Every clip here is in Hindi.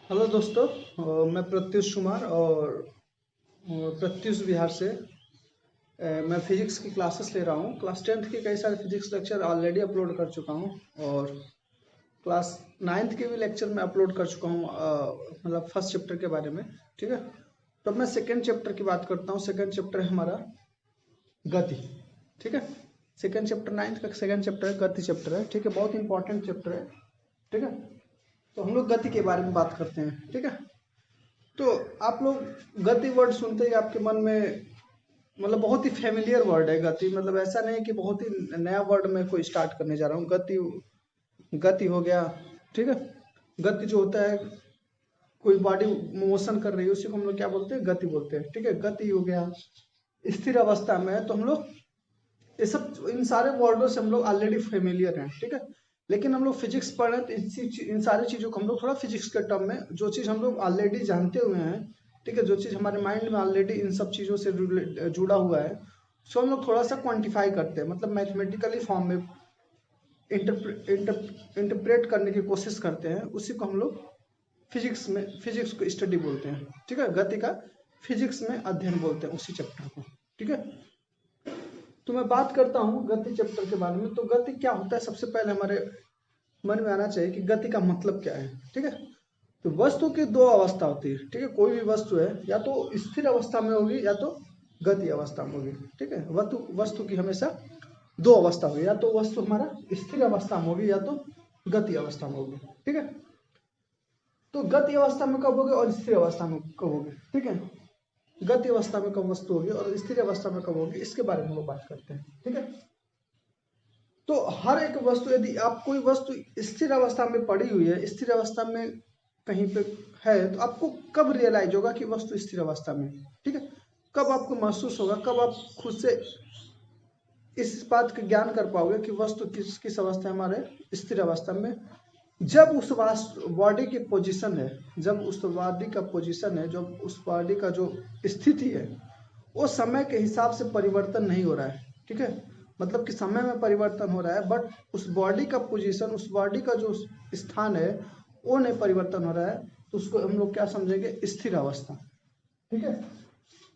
हेलो दोस्तों। मैं प्रत्युष कुमार और प्रत्युष बिहार से। मैं फिजिक्स की क्लासेस ले रहा हूँ। क्लास 10th के कई सारे फिजिक्स लेक्चर ऑलरेडी अपलोड कर चुका हूँ और क्लास 9th के भी लेक्चर मैं अपलोड कर चुका हूँ, मतलब फर्स्ट चैप्टर के बारे में। ठीक है, तो अब मैं सेकेंड चैप्टर की बात करता हूँ। सेकेंड चैप्टर है हमारा गति। ठीक है, सेकेंड चैप्टर 9th का सेकेंड चैप्टर है, गति चैप्टर है। ठीक है, बहुत इंपॉर्टेंट चैप्टर है। ठीक है, तो हम लोग गति के बारे में बात करते हैं। ठीक है, तो आप लोग गति वर्ड सुनते ही आपके मन में मतलब बहुत ही फेमिलियर वर्ड है गति। मतलब ऐसा नहीं कि बहुत ही नया वर्ड में कोई स्टार्ट करने जा रहा हूँ। गति, गति हो गया। ठीक है, गति जो होता है, कोई बॉडी मोशन कर रही है उसी को हम लोग क्या बोलते हैं, गति बोलते हैं। ठीक है, गति हो गया। स्थिर अवस्था में है तो हम लोग ये सब इन सारे वर्डों से हम लोग ऑलरेडी फेमिलियर हैं। ठीक है, लेकिन हम लोग फिजिक्स पढ़ रहे हैं तो इन सारी चीज़ों को हम लोग थोड़ा फिजिक्स के टर्म में, जो चीज़ हम लोग ऑलरेडी जानते हुए हैं, ठीक है, जो चीज़ हमारे माइंड में ऑलरेडी इन सब चीज़ों से जुड़ा हुआ है, उसको हम लोग थोड़ा सा क्वांटिफाई करते हैं, मतलब मैथमेटिकली फॉर्म में इंटरप्रेट करने की कोशिश करते हैं। उसी को हम लोग फिजिक्स को स्टडी बोलते हैं। ठीक है, गति का फिजिक्स में अध्ययन बोलते हैं उसी चैप्टर को। ठीक है, तो मैं बात करता हूँ गति चैप्टर के बारे में। तो गति क्या होता है, सबसे पहले हमारे मन में आना चाहिए कि गति का मतलब क्या है। ठीक है, तो वस्तु की दो अवस्था होती है। ठीक है, कोई भी वस्तु है या तो स्थिर अवस्था में होगी या तो गति अवस्था में होगी। ठीक है, वस्तु वस्तु की हमेशा दो अवस्था होगी, या तो वस्तु हमारा स्थिर अवस्था में होगी या तो गति अवस्था में होगी। ठीक है, तो गति अवस्था में कब होगी और स्थिर अवस्था में कब होगी। ठीक है, गति अवस्था में कब वस्तु होगी और स्थिर अवस्था में कब होगी, इसके बारे में हम लोग बात करते हैं। ठीक है, तो हर एक वस्तु, यदि आप कोई वस्तु स्थिर अवस्था में पड़ी हुई है, स्थिर अवस्था में कहीं पे है, तो आपको कब रियलाइज होगा कि वस्तु स्थिर अवस्था में। ठीक है, कब आपको महसूस होगा, कब आप खुद से इस बात का ज्ञान कर पाओगे कि वस्तु किस किस अवस्था है हमारे स्थिर अवस्था में, जब उस बॉडी की पोजीशन है, जब उस बॉडी का पोजीशन है, जब उस बॉडी का जो स्थिति है वो समय के हिसाब से परिवर्तन नहीं हो रहा है। ठीक है, मतलब कि समय में परिवर्तन हो रहा है बट उस बॉडी का पोजीशन, उस बॉडी का जो स्थान है वो नहीं परिवर्तन हो रहा है, तो उसको हम लोग क्या समझेंगे, स्थिर अवस्था। ठीक है,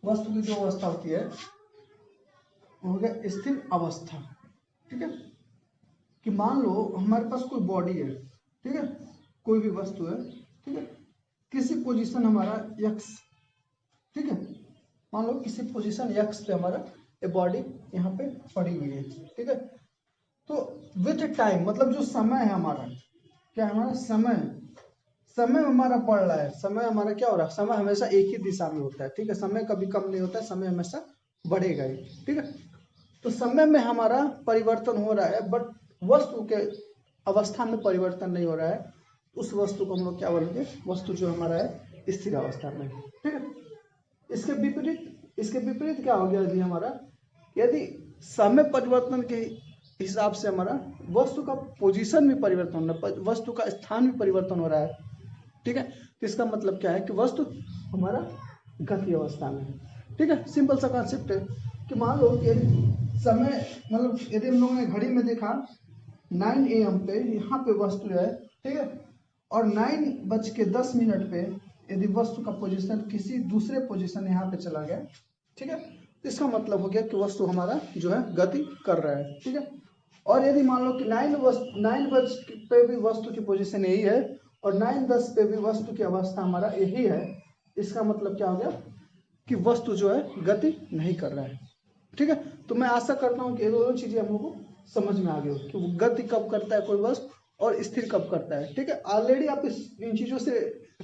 वस्तु की जो अवस्था होती है वो हो गया स्थिर अवस्था। ठीक है, कि मान लो हमारे पास कोई बॉडी है। ठीक है, कोई भी वस्तु है। ठीक है, किसी पोजीशन हमारा एक्स। ठीक है, मान लो किसी पोजीशन एक्स पे हमारा ये बॉडी यहाँ पे पड़ी हुई है। ठीक है, तो विथ टाइम, मतलब जो समय है हमारा, क्या है हमारा समय, समय हमारा बढ़ रहा है। समय हमारा क्या हो रहा है, समय हमेशा एक ही दिशा में होता है। ठीक है, समय कभी कम नहीं होता है, समय हमेशा बढ़ेगा ही। ठीक है, तो समय में हमारा परिवर्तन हो रहा है बट वस्तु के अवस्था में परिवर्तन नहीं हो रहा है। उस वस्तु को हम लोग क्या बोलेंगे, वस्तु जो हमारा है स्थिर अवस्था में। ठीक है, इसके विपरीत क्या हो गया, यदि हमारा, यदि समय परिवर्तन के हिसाब से हमारा वस्तु का पोजीशन भी परिवर्तन हो रहा है, वस्तु का स्थान भी परिवर्तन हो रहा है। ठीक है, तो इसका मतलब क्या है कि वस्तु हमारा गति अवस्था में है। ठीक है, सिंपल सा कॉन्सेप्ट है कि मान लो कि समय, मतलब यदि हम लोगों ने घड़ी में देखा 9 AM पे यहाँ पे वस्तु है। ठीक है, और 9:10 पे यदि वस्तु का पोजीशन किसी दूसरे पोजीशन यहाँ पे चला गया। ठीक है, तो इसका मतलब हो गया कि वस्तु हमारा जो है गति कर रहा है। ठीक है, और यदि मान लो कि 9 बज पे भी वस्तु की पोजीशन यही है और 9:10 पे भी वस्तु की अवस्था हमारा यही है, इसका मतलब क्या हो गया कि वस्तु जो है गति नहीं कर रहा है। ठीक है, तो मैं आशा करता हूँ कि ये दोनों चीजें हम लोग को समझ में आ गई हो कि वो गति कब करता है कोई वस्तु और स्थिर कब करता है। ठीक है, ऑलरेडी आप इन चीजों से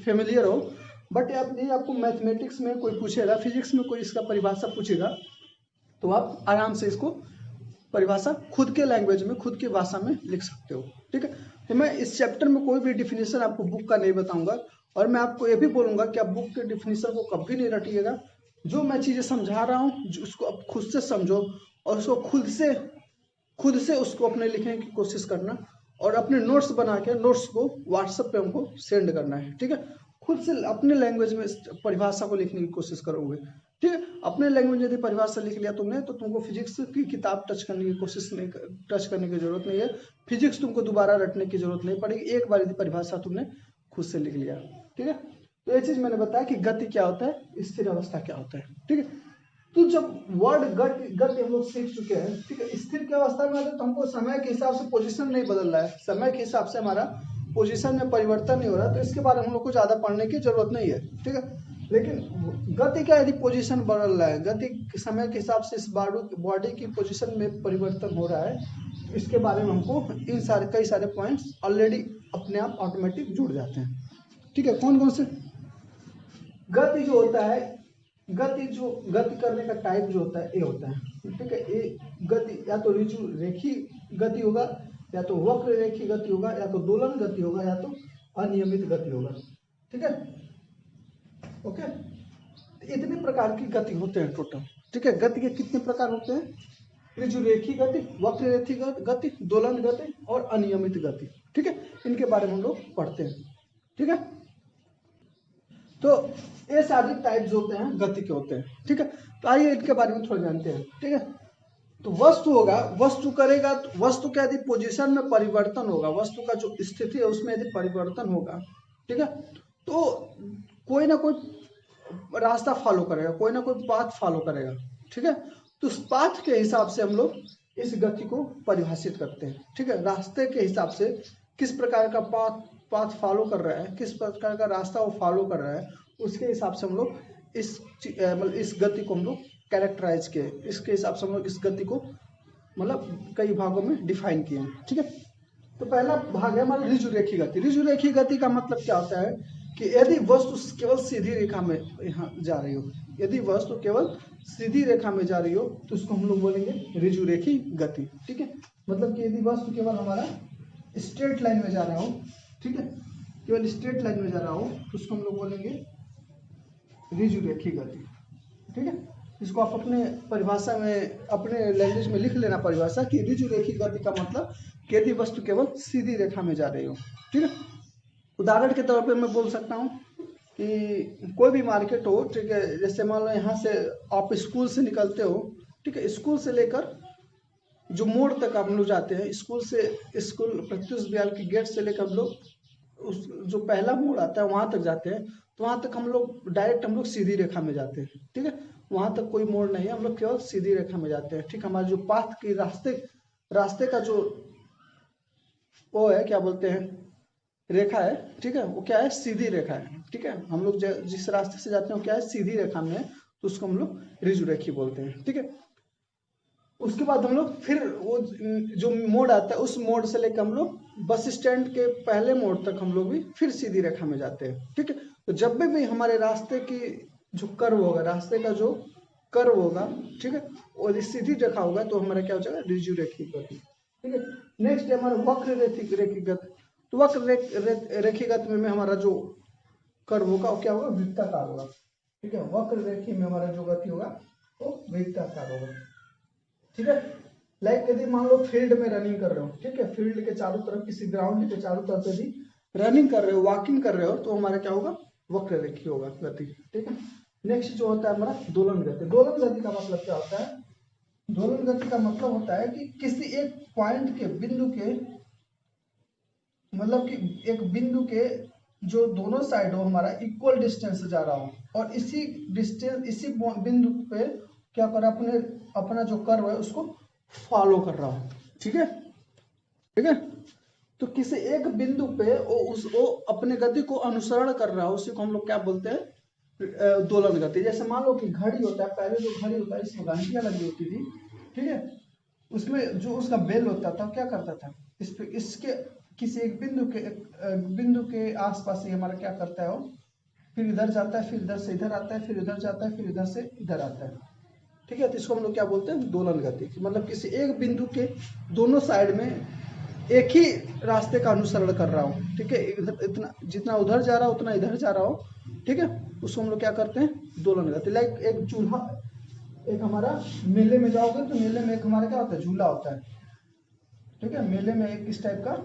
फेमिलियर हो, बट आप ये आपको मैथमेटिक्स में कोई पूछेगा, फिजिक्स में कोई इसका परिभाषा पूछेगा, तो आप आराम से इसको परिभाषा खुद के लैंग्वेज में, खुद की भाषा में लिख सकते हो। ठीक है, तो मैं इस चैप्टर में कोई भी डिफिनेशन आपको बुक का नहीं बताऊंगा और मैं आपको ये भी बोलूंगा कि आप बुक के डिफिनेशन को कभी नहीं रटिएगा। जो मैं चीजें समझा रहा हूँ उसको आप खुद से समझो और उसको खुद से उसको अपने लिखने की कोशिश करना और अपने नोट्स बना के नोट्स को व्हाट्सएप पे हमको सेंड करना है। ठीक है, खुद से अपने लैंग्वेज में परिभाषा को लिखने की कोशिश करोगे। ठीक है, अपने लैंग्वेज में यदि परिभाषा लिख लिया तुमने तो तुमको फिजिक्स की किताब टच करने की जरूरत नहीं है। फिजिक्स तुमको दोबारा रटने की जरूरत नहीं पड़ेगी, एक बार यदि परिभाषा तुमने खुद से लिख लिया। ठीक है। तो ये चीज मैंने बताया कि गति क्या होता है, स्थिर अवस्था क्या होता है, ठीक है। तो जब वर्ड गति हम लोग सीख चुके हैं, ठीक है, स्थिर की अवस्था में तो हमको समय के हिसाब से पोजीशन नहीं बदल रहा है, समय के हिसाब से हमारा पोजीशन में परिवर्तन नहीं हो रहा, तो इसके बारे में हम लोग को ज्यादा पढ़ने की जरूरत नहीं है, ठीक है। लेकिन गति का यदि पोजीशन बदल रहा है, गति समय के हिसाब से इस बॉडी की पोजीशन में परिवर्तन हो रहा है, इसके बारे में हमको इन कई सारे पॉइंट्स ऑलरेडी अपने आप ऑटोमेटिक जुड़ जाते हैं, ठीक है। कौन कौन से गति जो होता है, गति करने का टाइप जो होता है ए होता है, ठीक है। ए गति या तो ऋजु रेखी गति होगा, या तो वक्र रेखी गति होगा, या तो दोलन गति होगा, या तो अनियमित गति होगा, ठीक है। ओके, इतने प्रकार की गति होते हैं टोटल, ठीक है। गति के कितने प्रकार होते हैं, ऋजु रेखी गति, वक्र रेखी गति, दोलन गति और अनियमित गति, ठीक है। इनके बारे में हम लोग पढ़ते हैं, ठीक है। तो ये सारे टाइप्स होते हैं गति के होते हैं, ठीक है। तो आइए इनके बारे में थोड़ा जानते हैं, ठीक है। तो वस्तु होगा, वस्तु करेगा, तो वस्तु का यदि पोजीशन में परिवर्तन होगा, वस्तु का जो स्थिति है उसमें यदि परिवर्तन होगा, ठीक है, तो कोई ना कोई रास्ता फॉलो करेगा, कोई ना कोई पाथ फॉलो करेगा, ठीक है। तो उस पाथ के हिसाब से हम लोग इस गति को परिभाषित करते हैं, ठीक है। रास्ते के हिसाब से किस प्रकार का पाथ फॉलो कर रहा है, किस प्रकार का रास्ता वो फॉलो कर रहा है, उसके हिसाब से हम लोग इस गति को हम लोग कैरेक्टराइज किए, इसके हिसाब से हम लोग इस गति को मतलब कई भागों में डिफाइन किए हैं, ठीक है। तो पहला भाग है हमारा ऋजु रेखी गति। ऋजु रेखी गति का मतलब क्या होता है कि यदि वस्तु केवल सीधी रेखा में यहाँ जा रही हो, यदि वस्तु केवल सीधी रेखा में जा रही हो तो उसको हम लोग बोलेंगे ऋजु रेखी गति, ठीक है। मतलब कि यदि वस्तु केवल हमारा स्ट्रेट लाइन में जा रहा हो, ठीक है, केवल स्ट्रेट लाइन में जा रहा हो तो उसको हम लोग बोलेंगे ऋजु रेखी गति, ठीक है। इसको आप अपने परिभाषा में, अपने लैंग्वेज में लिख लेना परिभाषा कि ऋजु रेखी गति का मतलब कि यदि वस्तु केवल सीधी रेखा में जा रही हो, ठीक है। उदाहरण के तौर पे मैं बोल सकता हूँ कि कोई भी मार्केट हो, ठीक है, जैसे मान लो यहाँ से आप स्कूल से निकलते हो, ठीक है, स्कूल से लेकर जो मोड़ तक आप लोग जाते हैं, स्कूल प्रत्युष विद्यालय के गेट से लेकर हम लोग उस जो पहला मोड़ आता है वहां तक जाते हैं, तो वहां तक हम लोग डायरेक्ट हम लोग सीधी रेखा में जाते हैं, ठीक है। वहां तक कोई मोड़ नहीं है, हम लोग केवल सीधी रेखा में जाते हैं, ठीक। हमारा जो पाथ की रास्ते का जो वो है, क्या बोलते हैं, रेखा है, ठीक है, वो क्या है, सीधी रेखा है, ठीक है। हम लोग जिस रास्ते से जाते हैं वो क्या है, सीधी रेखा में है, तो उसको हम लोग ऋजु रेखी बोलते हैं, ठीक है। उसके बाद हम लोग फिर वो जो मोड़ आता है उस मोड़ से लेकर हम लोग बस स्टैंड के पहले मोड़ तक हम लोग भी फिर सीधी रेखा में जाते हैं, ठीक है। तो जब भी हमारे रास्ते की जो कर्व होगा, रास्ते का जो कर्व होगा, ठीक है, और सीधी रेखा होगा तो हमारा क्या हो जाएगा, ऋजु रेखी गति, ठीक है। नेक्स्ट है हमारा वक्र रेखी गति। तो वक्र रेखी गति में हमारा जो कर्व होगा वो क्या होगा, वृत्ताकार होगा, ठीक है। वक्र रेखी में हमारा जो गति होगा वो वृत्ताकार होगा, ठीक है। लाइक यदि मान लो फील्ड में रनिंग कर रहे हो, ठीक है, फील्ड के चारों तरफ, किसी ग्राउंड के चारों तरफ यदि रनिंग कर रहे हो, वॉकिंग कर रहे हो, तो हमारा क्या होगा, वक्र रेखी होगा गति, ठीक है। नेक्स्ट जो होता है हमारा दोलन गति। दोलन गति का मतलब क्या होता है, दोलन गति का मतलब होता है कि किसी एक पॉइंट के बिंदु के, मतलब कि एक बिंदु के जो दोनों साइड हो हमारा इक्वल डिस्टेंस से जा रहा हो, और इसी बिंदु पे क्या कर रहा है, अपना जो कर्व है उसको फॉलो कर रहा हो, ठीक है, ठीक है। तो किसी एक बिंदु पे वो अपने गति को अनुसरण कर रहा हो, उसी को हम लोग क्या बोलते हैं, दोलन गति। जैसे मान लो कि घड़ी होता है, पहले जो घड़ी होता है इसमें घंटियां लगी होती थी, ठीक है, उसमें जो उसका बेल होता था क्या करता था, इसके किसी एक बिंदु के आसपास ही हमारा क्या करता है, वो फिर इधर जाता है, फिर इधर से इधर आता है, फिर इधर जाता है, फिर इधर से इधर आता है, ठीक है। तो इसको हम लोग क्या बोलते हैं, दोलन गति। मतलब किसी एक बिंदु के दोनों साइड में एक ही रास्ते का अनुसरण कर रहा हो, ठीक है, इतना जितना उधर जा रहा हो उतना इधर जा रहा हो, ठीक है, उसको हम लोग क्या करते हैं, दोलन गति। लाइक एक चूल्हा, एक हमारा मेले में जाओगे तो मेले में एक हमारा क्या होता है, झूला होता है, ठीक है। मेले में एक इस टाइप का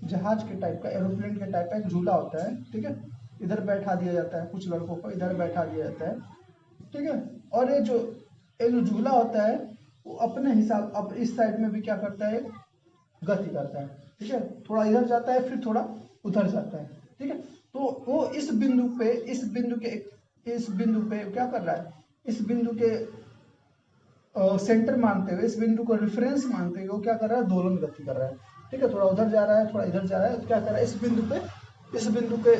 जहाज के टाइप का, एरोप्लेन के टाइप का एक झूला होता है, ठीक है। इधर बैठा दिया जाता है, कुछ लड़कों को इधर बैठा दिया जाता है, ठीक है। और ये जो झूला होता है वो अपने हिसाब, अब इस साइड में भी क्या करता है, गति करता है, ठीक है, थोड़ा इधर जाता है फिर थोड़ा उधर जाता है, ठीक है। तो वो इस बिंदु पे क्या कर रहा है, इस बिंदु के सेंटर मानते हुए, इस बिंदु को रेफरेंस मानते हुए वो क्या कर रहा है, दोलन गति कर रहा है। ठीक है, थोड़ा उधर जा रहा है, थोड़ा इधर जा रहा है, तो क्या कर रहा है, इस बिंदु पे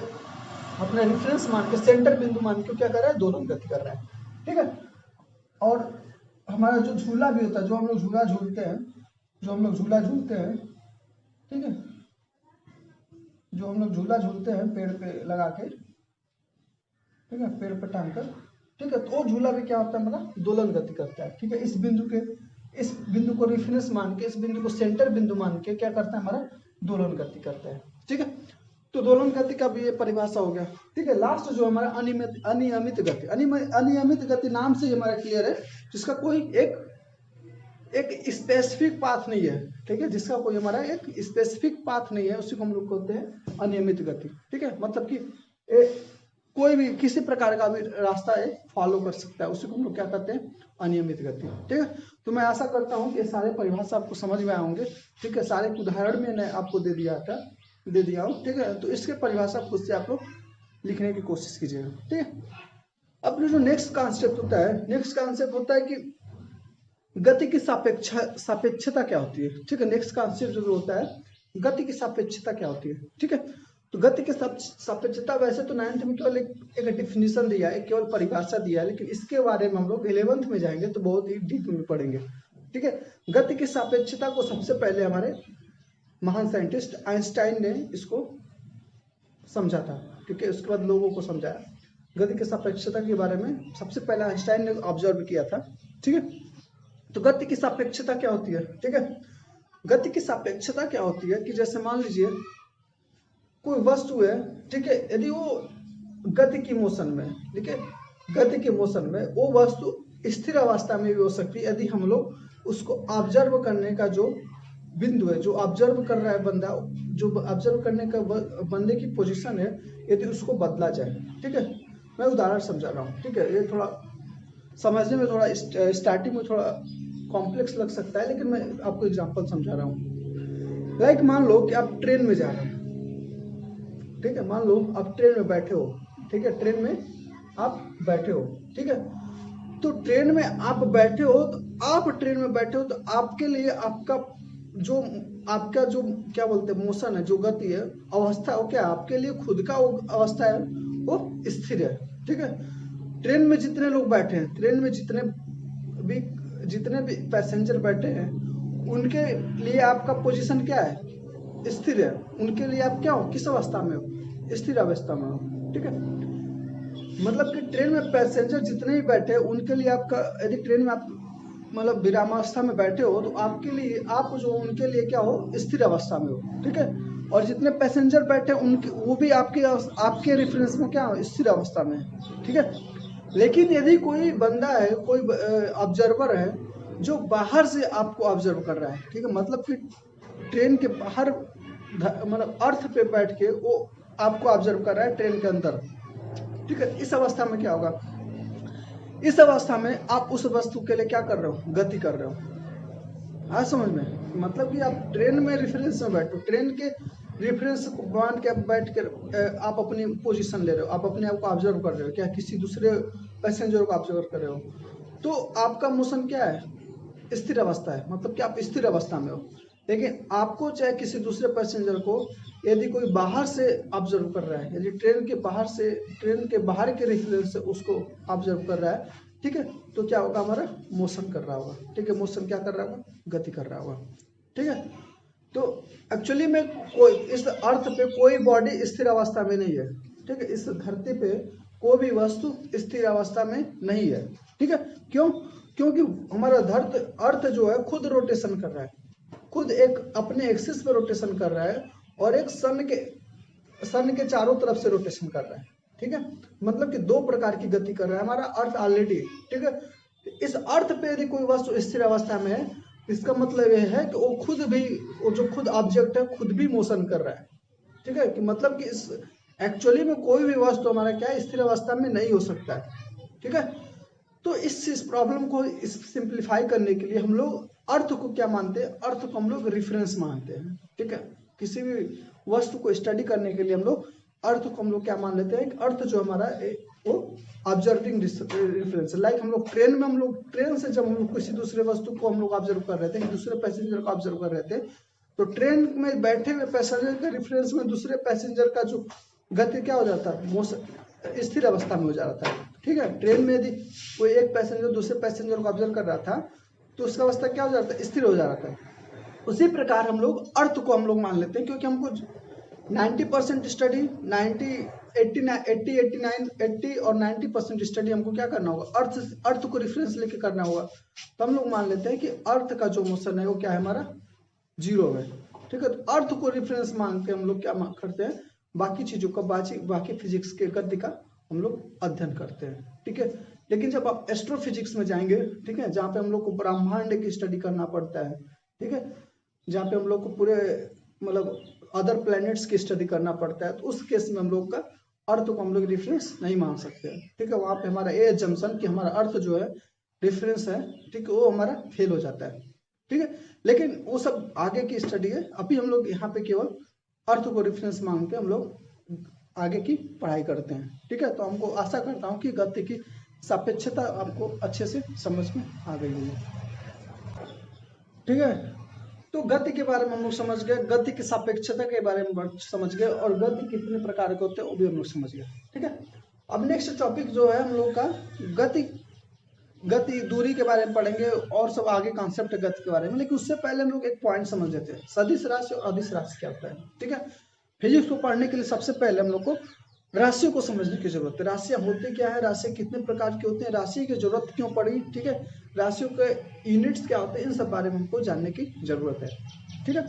अपना रेफरेंस मान के, सेंटर बिंदु मान के क्या कर रहा है, दोलन गति कर रहा है। ठीक है। और हमारा जो झूला भी होता है, जो हम लोग झूला झूलते हैं, ठीक है, जो हम लोग झूला झूलते हैं पेड़ पे लगा के, ठीक है, पेड़ पे टांग कर, ठीक है, तो वो झूला भी क्या होता है हमारा, दोलन गति करता है। ठीक है, इस बिंदु को रेफरेंस मान के, इस बिंदु को सेंटर बिंदु मान के क्या करता है, हमारा दोलन गति करता है। ठीक है, तो दोलन गति का भी ये परिभाषा हो गया। ठीक है, लास्ट जो हमारा अनियमित गति, अनियमित गति नाम से हमारा क्लियर है, जिसका कोई एक स्पेसिफिक पाथ नहीं है। ठीक है, जिसका कोई हमारा एक स्पेसिफिक पाथ नहीं है, उसी को हम लोग कहते हैं अनियमित गति। ठीक है, मतलब कि कोई भी किसी प्रकार का भी रास्ता फॉलो कर सकता है, उसी को हम लोग क्या कहते हैं, अनियमित गति। ठीक है, तो मैं आशा करता हूँ कि सारे परिभाषा आपको समझ में आएंगे। ठीक है, सारे उदाहरण मैंने आपको दे दिया हूँ। ठीक है, तो इसके परिभाषा खुद से आप लोग लिखने की कोशिश कीजिएगा। ठीक है, अब जो नेक्स्ट कॉन्सेप्ट होता है कि गति की सापेक्षता क्या होती है। ठीक है, नेक्स्ट कॉन्सेप्ट जो होता है, गति की सापेक्षता क्या होती है। ठीक है, तो गति की सापेक्षता वैसे तो 9th में केवल एक डिफिनीशन दिया है, केवल परिभाषा दिया है, लेकिन इसके बारे में हम लोग 11th में जाएंगे तो बहुत ही डीप में पढ़ेंगे। ठीक है, गति की सापेक्षता को सबसे पहले हमारे महान साइंटिस्ट आइंस्टाइन ने इसको समझा था। ठीक है, उसके बाद लोगों को समझाया। गति की सापेक्षता के बारे में सबसे पहले आइंस्टाइन ने ऑब्जर्व किया था। ठीक है, तो गति की सापेक्षता क्या होती है। ठीक है, गति की सापेक्षता क्या होती है कि जैसे मान लीजिए कोई वस्तु है, ठीक है, यदि वो गति की मोशन में, ठीक है, गति के मोशन में वो वस्तु स्थिर अवस्था में भी हो सकती है, यदि हम लोग उसको ऑब्जर्व करने का जो बिंदु है, जो ऑब्जर्व कर रहा है बंदा, जो ऑब्जर्व करने का बंदे की पोजीशन है, यदि उसको बदला जाए। ठीक है, मैं उदाहरण समझा रहा हूँ। ठीक है, ये थोड़ा समझने में थोड़ा स्टार्टिंग में थोड़ा कॉम्प्लेक्स लग सकता है, लेकिन मैं आपको एग्जांपल समझा रहा हूँ। लाइक मान लो कि आप ट्रेन में जा रहे हो। ठीक है, मान लो आप ट्रेन में बैठे हो। ठीक है, ट्रेन में आप बैठे हो। ठीक है, तो ट्रेन में आप बैठे हो, तो आपके लिए आपका जो क्या बोलते हैं, मोशन है, जो गति है, अवस्था, वो क्या, आपके लिए खुद का वो अवस्था है, वो स्थिर है। ठीक है, ट्रेन में जितने लोग बैठे हैं, ट्रेन में जितने भी पैसेंजर बैठे हैं, उनके लिए आपका पोजीशन क्या है, स्थिर है। उनके लिए आप क्या हो, किस अवस्था में हो, स्थिर अवस्था में हो। ठीक है, मतलब कि ट्रेन में पैसेंजर जितने भी बैठे हैं, उनके लिए आपका, यदि ट्रेन में आप मतलब विरामावस्था में बैठे हो, तो आपके लिए, आप जो उनके लिए क्या हो, स्थिर अवस्था में हो। ठीक है, और जितने पैसेंजर बैठे उनके, वो भी आपके रेफरेंस में क्या हो, स्थिर अवस्था में है। ठीक है, लेकिन यदि कोई बंदा है, कोई ऑब्जर्वर है, जो बाहर से आपको ऑब्जर्व कर रहा है, ठीक है, मतलब कि ट्रेन के बाहर, मतलब अर्थ पे बैठ के वो आपको ऑब्जर्व कर रहा है ट्रेन के अंदर। ठीक है, इस अवस्था में क्या होगा, इस अवस्था में आप उस वस्तु के लिए क्या कर रहे हो, गति कर रहे हो। आज समझ में, मतलब कि आप ट्रेन में रेफरेंस में बैठो, ट्रेन के रेफरेंस को मान के आप बैठ कर आप अपनी पोजीशन ले रहे हो, आप अपने आप को ऑब्जर्व कर रहे हो, क्या किसी दूसरे पैसेंजर को ऑब्जर्व कर रहे हो, तो आपका मोशन क्या है, स्थिर अवस्था है, मतलब कि आप स्थिर अवस्था में हो। लेकिन आपको चाहे किसी दूसरे पैसेंजर को यदि कोई बाहर से ऑब्जर्व कर रहा है, यदि ट्रेन के बाहर के रेफरेंस से उसको ऑब्जर्व कर रहा है, ठीक है, तो क्या होगा, हमारा मोशन कर रहा होगा। ठीक है, मोशन क्या कर रहा होगा, गति कर रहा होगा। ठीक है, तो एक्चुअली में कोई इस अर्थ पे कोई बॉडी स्थिर अवस्था में नहीं है। ठीक है, इस धरती पे कोई भी वस्तु स्थिर अवस्था में नहीं है। ठीक है, क्यों, क्योंकि हमारा अर्थ जो है खुद रोटेशन कर रहा है, खुद एक अपने एक्सिस पे रोटेशन कर रहा है, और एक सन के चारों तरफ से रोटेशन कर रहा है। ठीक है, मतलब कि दो प्रकार की गति कर रहा है हमारा अर्थ ऑलरेडी। ठीक है, इस अर्थ पे यदि कोई वस्तु स्थिर अवस्था में है, इसका मतलब यह है कि वो जो खुद ऑब्जेक्ट है, खुद भी मोशन कर रहा है। ठीक है, कि मतलब कि इस एक्चुअली में कोई भी वस्तु हमारा क्या है, स्थिर अवस्था में नहीं हो सकता है। ठीक है, तो इस प्रॉब्लम को सिंप्लीफाई करने के लिए हम लोग अर्थ को क्या मानते हैं, अर्थ को हम लोग रेफरेंस मानते हैं। ठीक है, किसी भी वस्तु को स्टडी करने के लिए हम लोग अर्थ को हम लोग क्या मान लेते हैं, अर्थ जो हमारा वो ऑब्जर्विंग रेफरेंस। लाइक हम लोग ट्रेन में, हम लोग ट्रेन से जब हम लोग किसी दूसरे वस्तु को हम लोग ऑब्जर्व कर रहे थे, दूसरे पैसेंजर को ऑब्जर्व कर रहे थे, तो ट्रेन में बैठे हुए पैसेंजर के रेफरेंस में दूसरे पैसेंजर का जो गति क्या हो जाता है, स्थिर अवस्था में हो जा रहा था। ठीक है, ट्रेन में यदि कोई एक पैसेंजर दूसरे पैसेंजर को ऑब्जर्व कर रहा था तो उसका अवस्था क्या हो जाता है, स्थिर हो जा रहा था। उसी प्रकार हम लोग अर्थ को हम लोग मान लेते हैं, क्योंकि हमको 90% स्टडी 80 और 90% स्टडी हमको क्या करना होगा, अर्थ को रेफरेंस लेके करना होगा। तो हम लोग मान लेते हैं कि अर्थ का जो मोशन है वो क्या है, हमारा 0 है। ठीक है, तो अर्थ को रेफरेंस मान के हम लोग क्या करते हैं, बाकी चीजों का, बाकी फिजिक्स के गति का हम लोग अध्ययन करते हैं। ठीक है, लेकिन जब आप एस्ट्रोफिजिक्स में जाएंगे, ठीक है, जहाँ पे हम लोग को ब्रह्मांड की स्टडी करना पड़ता है, ठीक है, जहाँ पे हम लोग को पूरे मतलब अदर प्लैनेट्स की स्टडी करना पड़ता है, तो उस केस में हम लोग का अर्थ को हम लोग रेफरेंस नहीं मान सकते। ठीक है, वहाँ पे हमारा ए जंक्शन कि हमारा अर्थ जो है रेफरेंस है, ठीक है, वो हमारा फेल हो जाता है। ठीक है, लेकिन वो सब आगे की स्टडी है। अभी हम लोग यहाँ पे केवल अर्थ को रेफरेंस मान के हम लोग आगे की पढ़ाई करते हैं। ठीक है, तो हमको आशा करता हूँ कि गति की सापेक्षता आपको अच्छे से समझ में आ गई है। ठीक है, तो गति के बारे में हम लोग समझ गए, गति की सापेक्षता के बारे में समझ गए, और गति कितने प्रकार के होते हैं वो भी हम लोग समझ गए। ठीक है, अब नेक्स्ट टॉपिक जो है हम लोग का गति दूरी के बारे में पढ़ेंगे, और सब आगे कॉन्सेप्ट है गति के बारे में। लेकिन उससे पहले हम लोग एक पॉइंट समझ लेते हैं, सदिश राशि और अदिश राशि क्या होता है। ठीक है, फिजिक्स को पढ़ने के लिए सबसे पहले हम लोग को राशियों को समझने की जरूरत है। राशियां होती क्या है, राशि कितने प्रकार के होते हैं, राशि की जरूरत क्यों पड़ी, ठीक है, राशियों के यूनिट्स क्या होते हैं, इन सब बारे में हमको जानने की जरूरत है। ठीक है,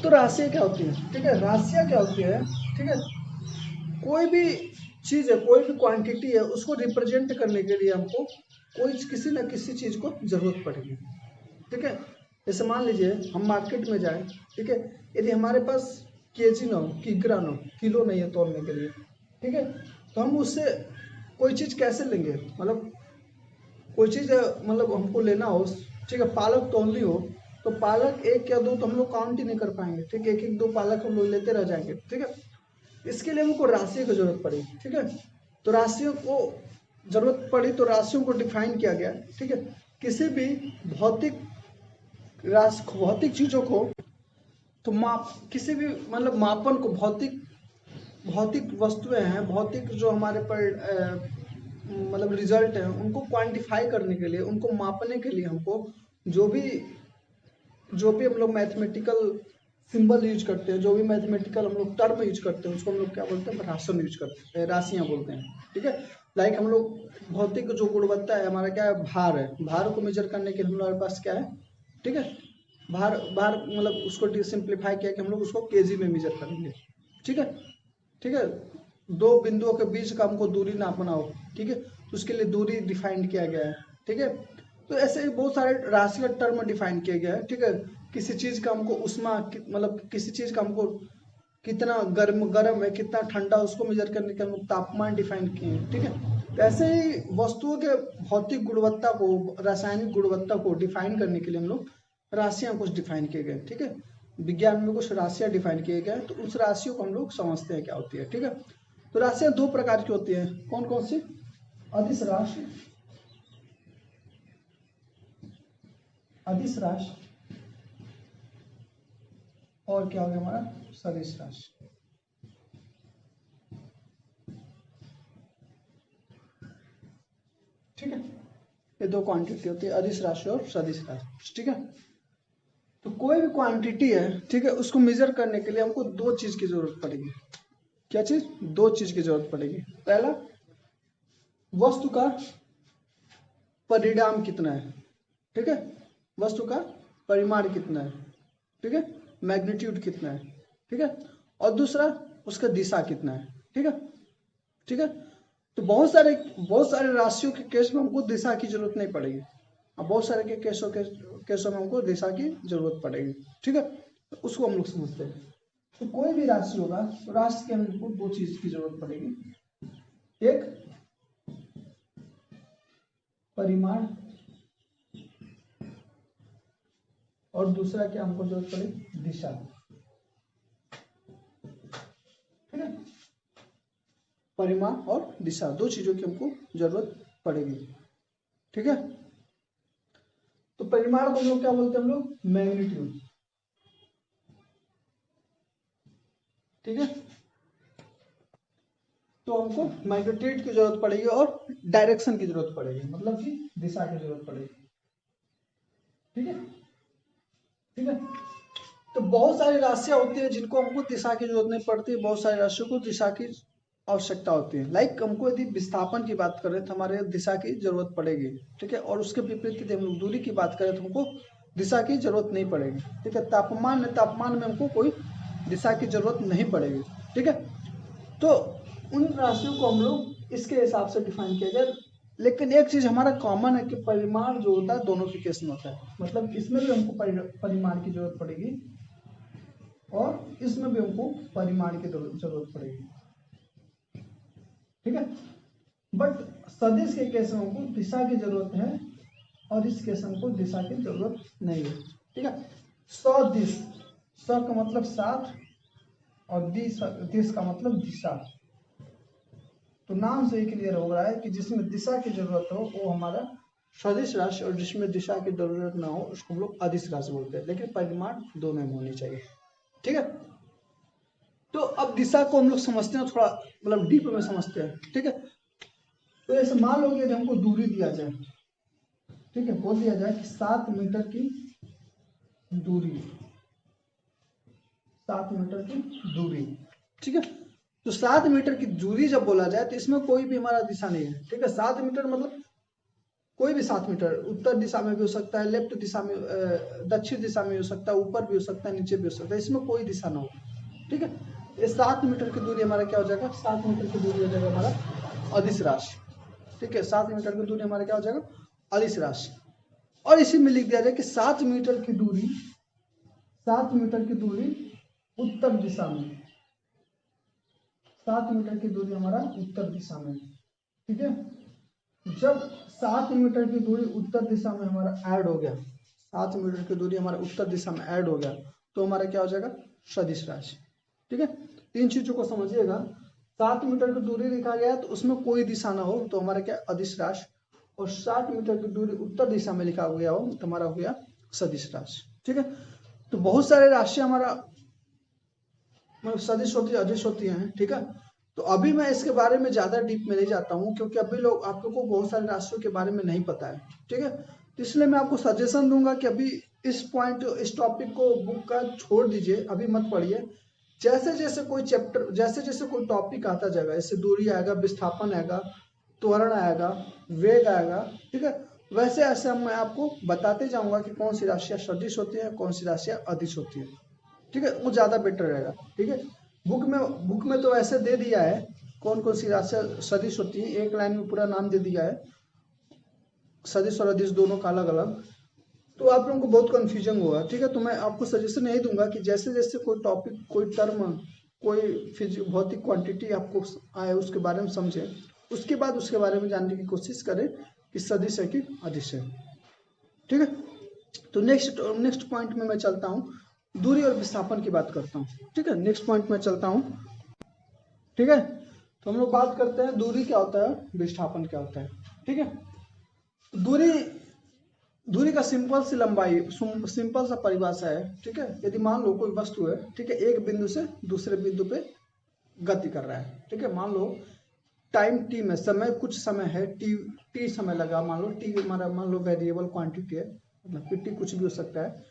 तो राशियां क्या होती है, ठीक है, राशियां क्या होती है, ठीक है, कोई भी चीज है, कोई भी क्वांटिटी है, उसको रिप्रेजेंट करने के लिए हमको किसी न किसी चीज को जरूरत पड़ेगी। ठीक है, जैसे मान लीजिए हम मार्केट में जाएं, ठीक है, यदि हमारे पास केजी ना हो, किग्रा ना हो, किलो नहीं है तोलने के लिए, ठीक है, तो हम उससे कोई चीज कैसे लेंगे, मतलब कोई चीज मतलब हमको लेना हो, ठीक है, पालक तोलनी हो, तो पालक 1 या 2 तो हम लोग काउंट ही नहीं कर पाएंगे। ठीक है, 1-1-2 पालक हम लोग लेते रह जाएंगे। ठीक है, इसके लिए हमको राशियों की जरूरत पड़ेगी। ठीक है, तो राशियों को जरूरत पड़ी तो राशियों को डिफाइन किया गया। ठीक है, किसी भी भौतिक चीजों को तो किसी भी मतलब मापन को, भौतिक वस्तुएं हैं, भौतिक जो हमारे पर मतलब रिजल्ट है, उनको क्वांटिफाई करने के लिए, उनको मापने के लिए हमको जो भी हम लोग मैथमेटिकल सिंबल यूज करते हैं, जो भी मैथमेटिकल हम लोग टर्म यूज करते हैं, उसको हम लोग क्या बोलते हैं, राशन यूज करते हैं, राशियां बोलते हैं। ठीक है, लाइक हम लोग भौतिक जो गुणवत्ता है हमारा क्या है, भार है, भार को मेजर करने के लिए हमारे पास क्या है, ठीक है, भार मतलब उसको सिंप्लीफाई किया कि हम लोग उसको केजी में मेजर करेंगे। ठीक है, ठीक है, 2 बिंदुओं के बीच का हमको दूरी नापना हो, ठीक है, तो उसके लिए दूरी डिफाइन किया गया है। ठीक है, तो ऐसे ही बहुत सारे राशियां टर्म डिफाइन किया गया है। ठीक है, किसी चीज का हमको उष्मा मतलब किसी चीज का हमको कितना गर्म है, कितना ठंडा, उसको मेजर करने के हम लोग तापमान डिफाइन किए हैं। ठीक है, तो ऐसे ही वस्तुओं के भौतिक गुणवत्ता को, रासायनिक गुणवत्ता को डिफाइन करने के लिए हम लोग राशियां कुछ डिफाइन किए गए। ठीक है, विज्ञान में कुछ राशियां डिफाइन किए गए, तो उस राशियों को हम लोग समझते हैं क्या होती है। ठीक है, तो राशियां 2 प्रकार की होती है, कौन कौन सी, अदिश राशि, और क्या हो गया हमारा, सदिश राशि। ठीक है, ये 2 क्वांटिटी होती है, अदिश राशि और सदिश राशि। ठीक है, तो कोई भी क्वांटिटी है, ठीक है, उसको मेजर करने के लिए हमको 2 चीज की जरूरत पड़ेगी। क्या चीज, 2 चीज की जरूरत पड़ेगी। पहला, वस्तु का परिमाण कितना है, ठीक है, वस्तु का परिमाण कितना है, ठीक है, मैग्नीट्यूड कितना है, ठीक है, और दूसरा उसका दिशा कितना है। ठीक है, ठीक है, तो बहुत सारे राशियों के केस में हमको दिशा की जरूरत नहीं पड़ेगी, और बहुत सारे के केसों में हमको दिशा की जरूरत पड़ेगी। ठीक है, तो उसको हम लोग समझते हैं। तो कोई भी राशि होगा तो राशि के अंदर हमको 2 चीज की जरूरत पड़ेगी, एक परिमाण और दूसरा क्या हमको जरूरत पड़ेगी, दिशा। परिमाण और दिशा, दो चीजों की हमको जरूरत पड़ेगी। ठीक है, तो परिमाण को हम लोग क्या बोलते हैं, हम लोग मैग्नीट्यूड। ठीक है, तो हमको मैग्नीट्यूड की जरूरत पड़ेगी और डायरेक्शन की जरूरत पड़ेगी, मतलब कि दिशा की जरूरत पड़ेगी। ठीक है, ठीक है, तो बहुत सारी राशियां होती है जिनको हमको दिशा की जरूरत नहीं पड़ती, बहुत सारी राशियों को दिशा की आवश्यकता होती है। लाइक हमको यदि विस्थापन की बात करें तो हमारे दिशा की जरूरत पड़ेगी। ठीक है, और उसके विपरीत यदि हम लोग दूरी की बात करें तो हमको दिशा की जरूरत नहीं पड़ेगी। ठीक है, तापमान में हमको कोई दिशा की जरूरत नहीं पड़ेगी। ठीक है, तो उन राशियों को हम लोग इसके हिसाब से डिफाइन किया गया। लेकिन एक चीज हमारा कॉमन है कि परिमाण जो होता है दोनों के केस में होता है, मतलब इसमें भी हमको परिमाण की जरूरत पड़ेगी और इसमें भी हमको परिमाण की जरूरत पड़ेगी। ठीक है, बट सदिश के केस में हमको दिशा की जरूरत है और इस केस में हमको दिशा की जरूरत नहीं है। ठीक है, सदिश, स का मतलब साथ और दिश का मतलब दिशा। तो नाम से ही क्लियर हो रहा है कि जिसमें दिशा की जरूरत हो वो हमारा सदिश राशि, और जिसमें दिशा की जरूरत ना हो उसको हम लोग अदिश राशि बोलते हैं। लेकिन परिमाण दोनों में होनी चाहिए। ठीक है, तो अब दिशा को हम लोग समझते हैं, थोड़ा मतलब डीप में समझते हैं। ठीक है, तो ऐसे मान लो कि हमको दूरी दिया जाए, ठीक है, बोल दिया जाए कि 7 मीटर की दूरी, 7 मीटर की दूरी। ठीक है, तो 7 मीटर की दूरी जब बोला जाए तो इसमें कोई भी हमारा दिशा नहीं है। ठीक है, 7 मीटर मतलब कोई भी 7 मीटर, उत्तर दिशा में भी हो सकता है, लेफ्ट दिशा में, दक्षिण दिशा में हो सकता है, ऊपर भी हो सकता है, नीचे भी हो सकता है, इसमें कोई दिशा ना हो। ठीक है, ये 7 मीटर की दूरी हमारा क्या हो जाएगा, 7 मीटर की दूरी हो जाएगा हमारा अदिश राशि। ठीक है, 7 मीटर की दूरी हमारा क्या हो जाएगा, अदिश राशि। और इसी में लिख दिया जाए कि 7 मीटर की दूरी, 7 मीटर की दूरी उत्तर दिशा में, 7 मीटर की दूरी हमारा उत्तर दिशा में। ठीक है, जब 7 मीटर की दूरी उत्तर दिशा में हमारा ऐड हो गया, 7 मीटर की दूरी हमारे उत्तर दिशा में ऐड हो गया, तो हमारा क्या हो जाएगा, सदिश राशि। ठीक है, तीन चीजों को समझिएगा। 7 मीटर की दूरी लिखा गया है तो उसमें कोई दिशा ना हो तो हमारा क्या, अदिश राशि। और 7 मीटर की दूरी उत्तर दिशा में लिखा गया हो तो हमारा हो गया सदिश राशि। ठीक है, तो बहुत सारे राशि हमारा मतलब सदिश होती है, अदिश होती हैं। ठीक है, तो अभी मैं इसके बारे में ज्यादा डीप में नहीं जाता हूँ क्योंकि अभी लोग आप लोगों को बहुत सारे राशियों के बारे में नहीं पता है। ठीक है, तो इसलिए मैं आपको सजेशन दूंगा कि अभी इस टॉपिक को बुक का छोड़ दीजिए, अभी मत पढ़िए। जैसे जैसे कोई चैप्टर, जैसे जैसे कोई टॉपिक आता जाएगा, जैसे दूरी आएगा, विस्थापन आएगा, त्वरण आएगा, वेग आएगा, ठीक है, वैसे ऐसे मैं आपको बताते जाऊंगा कि कौन सी राशियां सदिश होती है, कौन सी राशियां अदिश होती है। ठीक है, वो ज्यादा बेटर रहेगा। ठीक है, बुक में तो ऐसे दे दिया है कौन कौन सी राशियां सदिश होती है, एक लाइन में पूरा नाम दे दिया है, सदिश और अदिश दोनों का अलग अलग। तो आप लोगों को बहुत कंफ्यूजन होगा। ठीक है, तो मैं आपको सजेशन यही दूंगा कि जैसे जैसे कोई टॉपिक, कोई टर्म, कोई भौतिक क्वांटिटी आपको आए उसके बारे में समझे, उसके बाद उसके बारे में जानने की कोशिश करें कि सदिश है कि अदिश है। ठीक है, तो नेक्स्ट पॉइंट में मैं चलता हूँ, दूरी और विस्थापन की बात करता हूँ। ठीक है, नेक्स्ट पॉइंट में चलता हूँ। ठीक है, तो हम लोग बात करते हैं दूरी क्या होता है, विस्थापन क्या होता है। ठीक है, दूरी, दूरी का सिंपल सी लंबाई, सिंपल सा परिभाषा है। ठीक है, यदि मान लो कोई वस्तु है, ठीक है, एक बिंदु से दूसरे बिंदु पे गति कर रहा है। ठीक है, मान लो टाइम टी में, समय कुछ समय है, टी समय लगा, मान लो टी हमारा, मान लो वेरिएबल क्वांटिटी है, मतलब टी कुछ भी हो सकता है।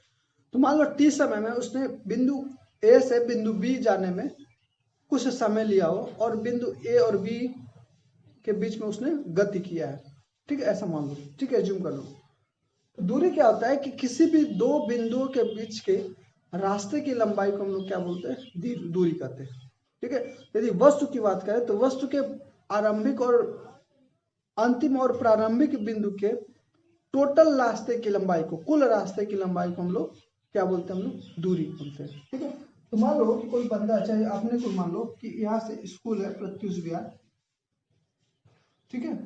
तो मान लो टी समय में उसने बिंदु ए से बिंदु बी जाने में कुछ समय लिया हो और बिंदु ए और बी के बीच में उसने गति किया है। ठीक है, ऐसा मान लो। ठीक है, एज्यूम कर लो। तो दूरी क्या होता है कि किसी भी दो बिंदुओं के बीच के रास्ते की लंबाई को हम लोग क्या बोलते हैं, दूरी कहते हैं। ठीक है, यदि वस्तु की बात करें तो वस्तु के आरंभिक और अंतिम और प्रारंभिक बिंदु के टोटल रास्ते की लंबाई को, कुल रास्ते की लंबाई को हम लोग क्या बोलते हैं, हम लोग दूरी बोलते हैं। ठीक है, तो मान लो कि कोई बंदा, चाहे आपने को मान लो कि यहाँ से स्कूल है प्रत्युष विहार। ठीक है,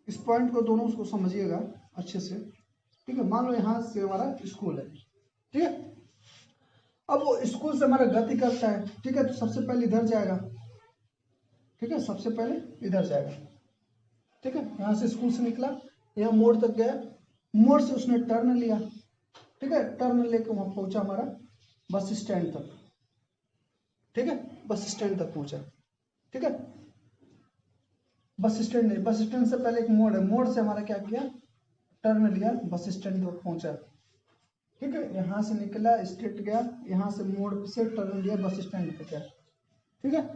इस पॉइंट को दोनों उसको समझिएगा अच्छे से। ठीक है, मान लो यहाँ से हमारा स्कूल है। ठीक है, अब वो स्कूल से हमारा गति करता है। ठीक है, तो सबसे पहले इधर जाएगा, ठीक है, सबसे पहले इधर जाएगा, ठीक है। यहाँ से स्कूल से निकला, यहाँ मोड़ तक गया, मोड़ से उसने टर्न लिया, ठीक है, टर्न लेके वहां पहुंचा हमारा बस स्टैंड तक, ठीक है, बस स्टैंड तक पहुंचा, ठीक है। बस स्टैंड नहीं, बस स्टैंड से पहले एक मोड़ है, मोड़ से हमारा क्या किया, टर्न लिया, बस स्टैंड तक पहुंचा, ठीक है। यहाँ से निकला, स्ट्रेट गया, यहाँ से मोड़ से टर्न लिया, बस स्टैंड पे गया, ठीक है।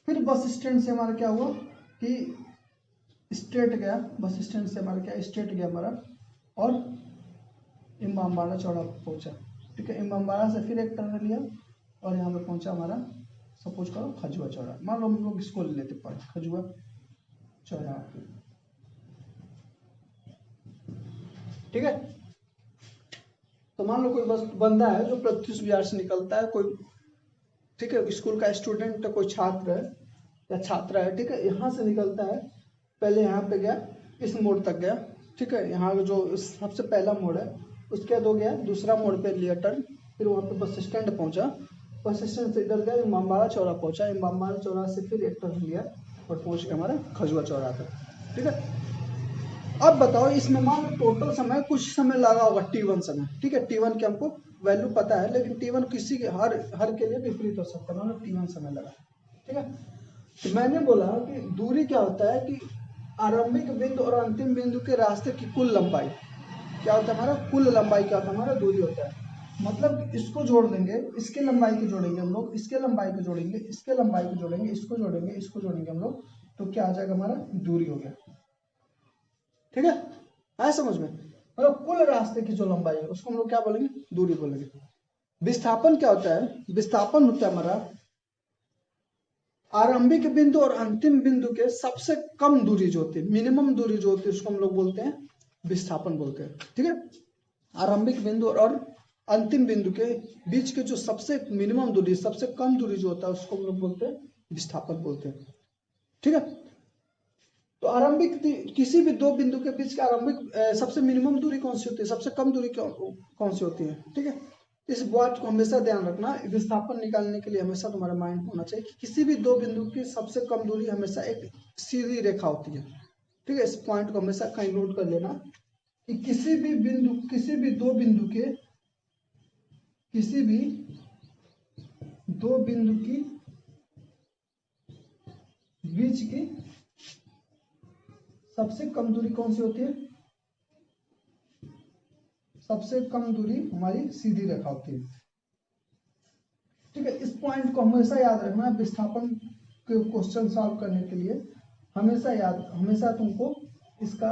फिर बस स्टैंड से हमारा क्या हुआ कि स्ट्रेट गया, बस स्टैंड से हमारा क्या स्ट्रेट गया हमारा, और इमामबाड़ा चौड़ा पहुंचा, ठीक है। इमामबाड़ा से फिर एक टर्न लिया और यहाँ पे पहुंचा हमारा, सपोज करो खजुआ चौड़ा, मान लो हम लोग इसको ले लेते पॉइंट खजुआ चौड़ा, ठीक है। तो मान लो कोई बस बंदा है जो प्रत्युष विहार से निकलता है, कोई, ठीक है, स्कूल का स्टूडेंट है, कोई छात्र है या छात्रा है, ठीक है, यहाँ से निकलता है, पहले यहाँ पे गया, इस मोड़ तक गया, ठीक है, यहाँ जो सबसे पहला मोड़ है उसके बाद हो गया दूसरा मोड़ पे लिया टर्न, फिर वहाँ पे बस स्टैंड पहुंचा, बस स्टैंड से इधर गया, इमामबाड़ा चौरा पहुंचा, इमामबाड़ा चौरा से फिर एक टर्न लिया और पहुंच गया हमारा खजुआ चौरा तक, ठीक है। अब बताओ इसमें मान लो टोटल समय कुछ समय लगा होगा T1 समय, ठीक है, T1 की हमको वैल्यू पता है, लेकिन T1 किसी के हर के लिए विपरीत हो सकता है, मान लो T1 समय लगा, ठीक है। तो मैंने बोला कि दूरी क्या होता है कि आरंभिक बिंदु और अंतिम बिंदु के रास्ते की कुल लंबाई क्या होता है, हमारा कुल लंबाई क्या होता है, हमारा दूरी होता है। मतलब इसको जोड़ देंगे, इसके लंबाई को जोड़ेंगे हम लोग, इसके लंबाई को जोड़ेंगे, इसके लंबाई को जोड़ेंगे, इसको जोड़ेंगे, इसको जोड़ेंगे हम लोग, तो क्या आ जाएगा, हमारा दूरी हो गया, ठीक है, आया समझ में। मतलब कुल रास्ते की जो लंबाई है उसको हम लोग क्या बोलेंगे, दूरी बोलेंगे। विस्थापन क्या होता है, विस्थापन होता है हमारा आरंभिक बिंदु और अंतिम बिंदु के सबसे कम दूरी जो होती है, मिनिमम दूरी जो होती है, उसको हम लोग बोलते हैं विस्थापन बोलते हैं, ठीक है। आरंभिक बिंदु और अंतिम बिंदु के बीच के जो सबसे मिनिमम दूरी, सबसे कम दूरी जो होता है, उसको हम लोग बोलते हैं विस्थापन बोलते हैं, ठीक है। तो आरंभिक किसी भी दो बिंदु के बीच का आरंभिक सबसे मिनिमम दूरी कौन सी होती है, सबसे कम दूरी कौन सी होती है, ठीक है। इस बात को हमेशा ध्यान रखना, विस्थापन निकालने के लिए हमेशा तुम्हारा माइंड होना चाहिए कि किसी भी दो बिंदु की सबसे कम दूरी हमेशा एक सीधी रेखा होती है, ठीक है। इस पॉइंट को हमेशा कहीं नोट कर लेना कि किसी भी दो बिंदु के किसी भी दो बिंदु की बीच की सबसे कम दूरी कौन सी होती है, सबसे कम दूरी हमारी सीधी रेखा होती है, ठीक है। इस पॉइंट को हमेशा याद रखना, विस्थापन के क्वेश्चन सॉल्व करने के लिए हमेशा तुमको इसका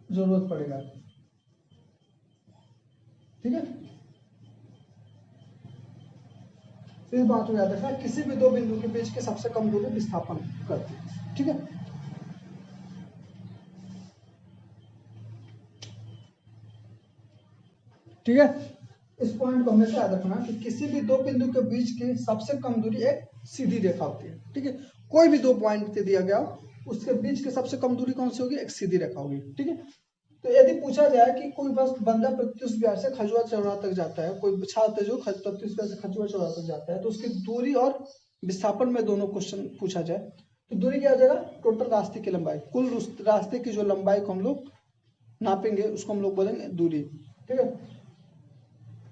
जरूरत पड़ेगा, ठीक है। इस बात को याद रखना, किसी भी दो बिंदु के बीच के सबसे कम दूरी विस्थापन करती है, ठीक है। ठीक है, इस पॉइंट को हमेशा याद रखना कि किसी भी दो बिंदु के बीच की सबसे कम दूरी एक सीधी रेखा होती है, ठीक है। कोई भी दो पॉइंट दे दिया गया उसके बीच की सबसे कम दूरी कौन सी होगी, एक सीधी रेखा होगी, ठीक है। तो यदि पूछा जाए कि कोई बस बंदा प्रत्युष विहार से खजुआ चौरा तक जाता है, कोई छात्र जो प्रत्युष विहार से खजुआ चौरा तक जाता है, तो उसकी दूरी और विस्थापन में दोनों क्वेश्चन पूछा जाए तो दूरी क्या आ जाएगा, टोटल रास्ते की लंबाई, कुल रास्ते की जो लंबाई को हम लोग नापेंगे उसको हम लोग बोलेंगे दूरी, ठीक है।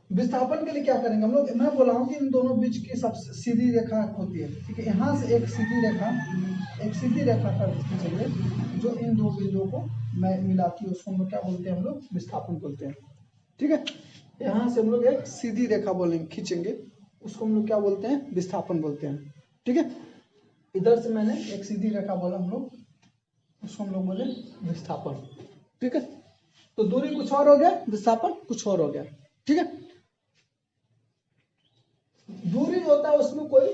विस्थापन के लिए क्या करेंगे हम लोग, मैं बोला हूँ कि इन दोनों बीच की सबसे सीधी रेखा होती है, ठीक है। यहाँ से एक सीधी रेखा कर खींचेंगे जो इन दो बिंदुओं को मैं मिलाती है, उसको हम लोग क्या बोलते हैं, हम लोग विस्थापन बोलते हैं, ठीक है। यहाँ से हम लोग एक सीधी रेखा बोलेंगे, खींचेंगे, उसको हम लोग क्या बोलते हैं, विस्थापन बोलते हैं, ठीक है। इधर से मैंने एक सीधी रेखा बोला हम लोग, उसको हम लोग बोले विस्थापन, ठीक है। तो दूरी कुछ और हो गया, विस्थापन कुछ और हो गया, ठीक है। दूरी जो होता है उसमें कोई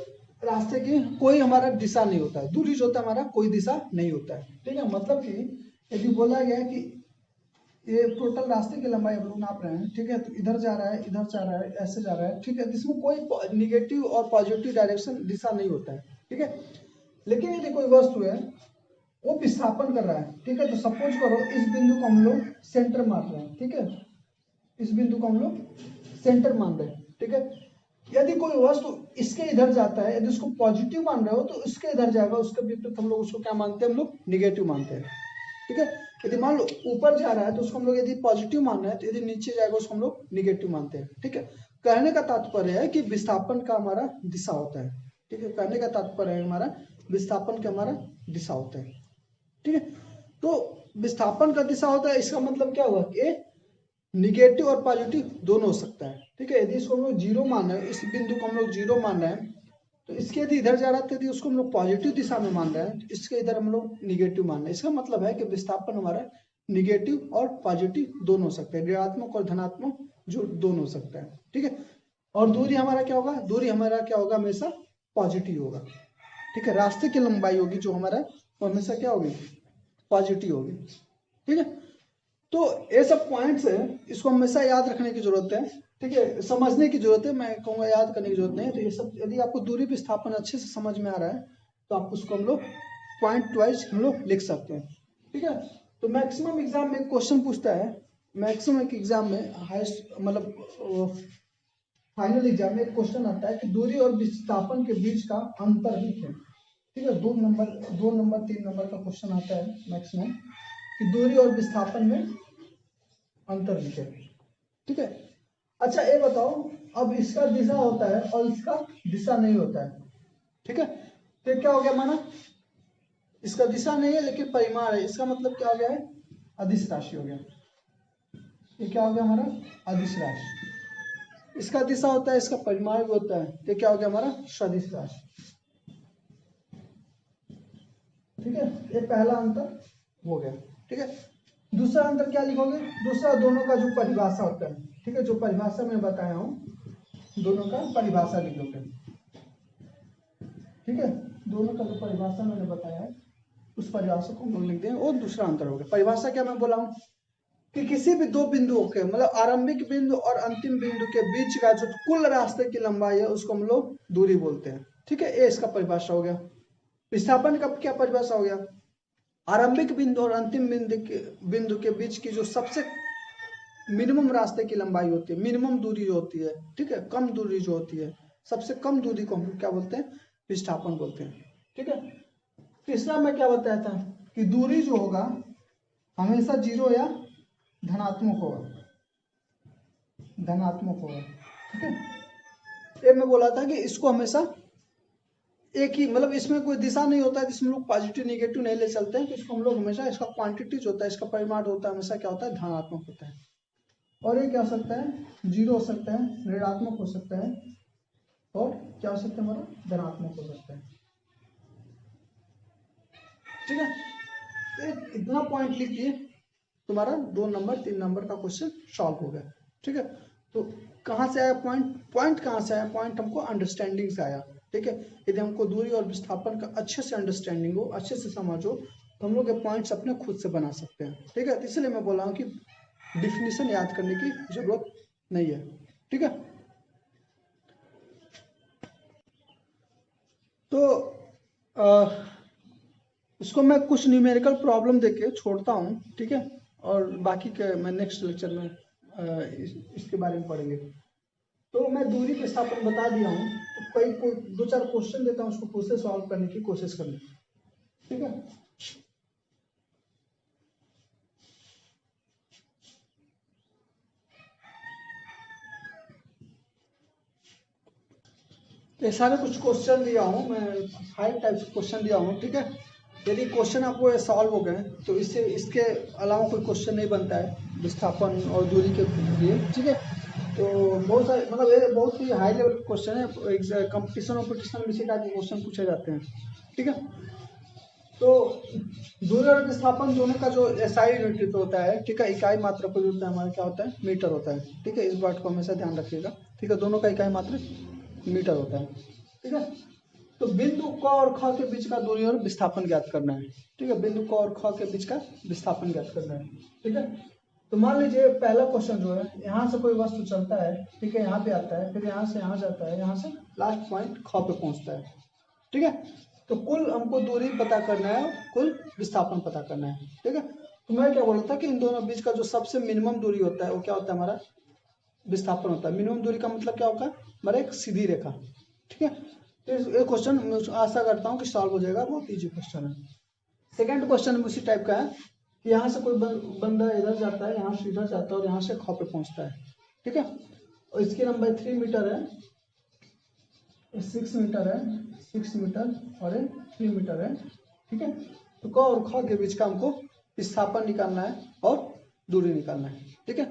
रास्ते की कोई हमारा दिशा नहीं होता है, दूरी जो होता है हमारा कोई दिशा नहीं होता है, ठीक है। मतलब कि यदि बोला गया कि ये टोटल रास्ते की लंबाई हम लोग नाप रहे हैं, ठीक है, तो इधर जा रहा है, इधर जा रहा है, ऐसे जा रहा है, ठीक है, इसमें कोई निगेटिव और पॉजिटिव डायरेक्शन दिशा नहीं होता है, ठीक है। लेकिन यदि कोई वस्तु है वो विस्थापन कर रहा है, ठीक है, तो सपोज करो इस बिंदु को हम लोग सेंटर मान रहे हैं, ठीक है, इस बिंदु को हम लोग सेंटर मान रहे हैं, ठीक है। यदि कोई वस्तु इसके इधर जाता है, यदि उसको पॉजिटिव मान रहे हो तो इसके इधर जाएगा, उसके विपरीत हम लोग उसको क्या मानते हैं, हम लोग निगेटिव मानते हैं। ठीक है, यदि मान लो ऊपर जा रहा है तो उसको हम लोग यदि पॉजिटिव मान रहे हैं, तो यदि नीचे जाएगा उसको हम लोग निगेटिव मानते हैं। ठीक है, कहने का तात्पर्य है कि विस्थापन का हमारा दिशा होता है। ठीक है, कहने का तात्पर्य है हमारा विस्थापन का हमारा दिशा होता है। ठीक है, तो विस्थापन का दिशा होता है, इसका मतलब क्या हुआ कि निगेटिव और पॉजिटिव दोनों हो सकता है। ठीक है, यदि इसको हम लोग जीरो मान रहे हैं, इस बिंदु को हम लोग जीरो मान रहे हैं, तो इसके यदि इधर जा रहा था यदि उसको हम लोग पॉजिटिव दिशा में मान रहे हैं, तो इसके इधर हम लोग निगेटिव मान रहे हैं। इसका मतलब है कि विस्थापन हमारा निगेटिव और पॉजिटिव दोनों हो सकते हैं, ऋणात्मक और धनात्मक जो दोनों हो सकता है। ठीक है, और दूरी हमारा क्या होगा, दूरी हमारा क्या होगा, हमेशा पॉजिटिव होगा। ठीक है, रास्ते की लंबाई होगी जो हमारा, वो हमेशा क्या होगी, पॉजिटिव होगी। ठीक है, तो ये सब पॉइंट्स है, इसको हमेशा याद रखने की जरूरत है। ठीक है, समझने की जरूरत है, मैं कहूँगा याद करने की जरूरत नहीं है। तो ये सब यदि आपको दूरी विस्थापन अच्छे से समझ में आ रहा है तो आप उसको हम लोग पॉइंट वाइज हम लोग लिख सकते हैं। ठीक है, तो मैक्सिमम एग्जाम में क्वेश्चन पूछता है, मैक्सिमम एक एग्जाम में हाईएस्ट मतलब फाइनल एग्जाम में एक क्वेश्चन आता है कि दूरी और विस्थापन के बीच का अंतर लिखें। ठीक है, 2 नंबर 3 नंबर का क्वेश्चन आता है मैक्सिमम कि दूरी और विस्थापन में अंतर लिखे। ठीक है, अच्छा ये बताओ, अब इसका दिशा होता है और इसका दिशा नहीं होता है। ठीक है, तो क्या हो गया माना, इसका दिशा नहीं है लेकिन परिमाण है, इसका मतलब क्या हो गया है, अदिश राशि हो गया। ये क्या हो गया हमारा, अदिश राशि। इसका दिशा होता है, इसका परिमाण भी होता है, तो क्या हो गया हमारा, सदिश राशि। ठीक है, ये पहला अंतर हो गया। ठीक है, दूसरा अंतर क्या लिखोगे, दूसरा दोनों का जो परिभाषा होता है। ठीक है, जो परिभाषा मैं बताया हूं, दोनों का परिभाषा लिख लोगे। ठीक है, दोनों का जो परिभाषा मैंने बताया है उस परिभाषा को हम लोग लिख दें, वो दूसरा अंतर हो गया। परिभाषा क्या मैं बोला हूं कि किसी भी दो बिंदुओं के मतलब आरंभिक बिंदु और अंतिम बिंदु के बीच का जो कुल रास्ते की लंबाई है उसको हम लोग दूरी बोलते हैं। ठीक है, ये इसका परिभाषा हो गया। विस्थापन का क्या परिभाषा हो गया, आरंभिक बिंदु और अंतिम बिंदु के बीच की जो सबसे मिनिमम रास्ते की लंबाई होती है, मिनिमम दूरी जो होती है। ठीक है, कम दूरी जो होती है, सबसे कम दूरी को हम क्या बोलते हैं, विस्थापन बोलते हैं। ठीक है, तीसरा मैं क्या बताया था कि दूरी जो होगा हमेशा जीरो या धनात्मक होगा, धनात्मक होगा। ठीक है, ये मैं बोला था कि इसको हमेशा एक ही मतलब इसमें कोई दिशा नहीं होता है जिसमें लोग पॉजिटिव निगेटिव नहीं ले चलते हैं, तो इसको हम लोग हमेशा इसका क्वांटिटी जो होता है, इसका परिमाण होता है, हमेशा क्या होता है, धनात्मक होता है। और ये क्या हो सकता है, जीरो हो सकता है, ऋणात्मक हो सकता है, और क्या हो सकता है हमारा, धनात्मक हो सकता है। ठीक है, तो इतना पॉइंट लिख दिए, तुम्हारा 2 नंबर 3 नंबर का क्वेश्चन सॉल्व हो गया। ठीक है, तो कहाँ से आया पॉइंट, पॉइंट कहाँ से आया, पॉइंट हमको अंडरस्टैंडिंग से आया। ठीक है, यदि हमको दूरी और विस्थापन का अच्छे से अंडरस्टैंडिंग हो, अच्छे से समझ हो, तो हम लोग ये पॉइंट्स अपने खुद से बना सकते हैं। ठीक है, इसलिए मैं बोला हूँ कि डिफिनीशन याद करने की जरूरत नहीं है। ठीक है, तो इसको मैं कुछ न्यूमेरिकल प्रॉब्लम देके छोड़ता हूँ। ठीक है, और बाकी के मैं नेक्स्ट लेक्चर में इसके बारे में पढ़ेंगे। तो मैं दूरी विस्थापन बता दिया हूँ, तो कई 2-4 क्वेश्चन देता हूँ, उसको खुद से सॉल्व करने की कोशिश करनी। ठीक है, ये सारे कुछ क्वेश्चन दिया हूँ मैं, 5 टाइप्स क्वेश्चन दिया हूँ। ठीक है, यदि क्वेश्चन आपको सॉल्व हो गए तो इससे इसके अलावा कोई क्वेश्चन नहीं बनता है विस्थापन और दूरी के लिए। ठीक है, तो बहुत सारे मतलब ये बहुत ही हाई लेवल क्वेश्चन है, कंपटीशन वॉम्पिटिशन में इसी टाइप के क्वेश्चन पूछे जाते हैं। ठीक है, तो दूरी और विस्थापन दोनों का जो एसआई यूनिट होता है, ठीक है, इकाई मात्रक जो होता है हमारा क्या होता है, मीटर होता है। ठीक है, इस बात को हमेशा ध्यान रखिएगा। ठीक है, दोनों का इकाई मात्रक मीटर होता है। ठीक है, तो बिंदु क और ख के बीच का दूरी और विस्थापन ज्ञात करना है। ठीक है, बिंदु क और ख के बीच का विस्थापन ज्ञात करना है। ठीक है, तो मान लीजिए पहला क्वेश्चन जो है, यहाँ से कोई वस्तु चलता है, ठीक है, यहाँ पे आता है, फिर यहाँ से यहाँ जाता है, यहाँ से लास्ट पॉइंट ख पे पहुंचता है। ठीक है, तो कुल हमको दूरी पता करना है, कुल विस्थापन पता करना है। ठीक है, तो मैं क्या बोल रहा था कि इन दोनों बीच का जो सबसे मिनिमम दूरी होता है वो क्या होता है हमारा, विस्थापन होता है। मिनिमम दूरी का मतलब क्या होगा, हमारा एक सीधी रेखा। ठीक है, तो ये क्वेश्चन आशा करता हूँ कि सॉल्व हो जाएगा, बहुत इजी क्वेश्चन है। सेकेंड क्वेश्चन उसी टाइप का है कि यहाँ से कोई बंदा इधर जाता है, यहाँ से इधर जाता है और यहाँ से ख पे पहुँचता है। ठीक है, और इसकी लंबाई 3 मीटर है, 6 मीटर है, 6 मीटर और 3 मीटर है। ठीक है, तो क और ख के बीच का हमको विस्थापन निकालना है और दूरी निकालना है। ठीक है,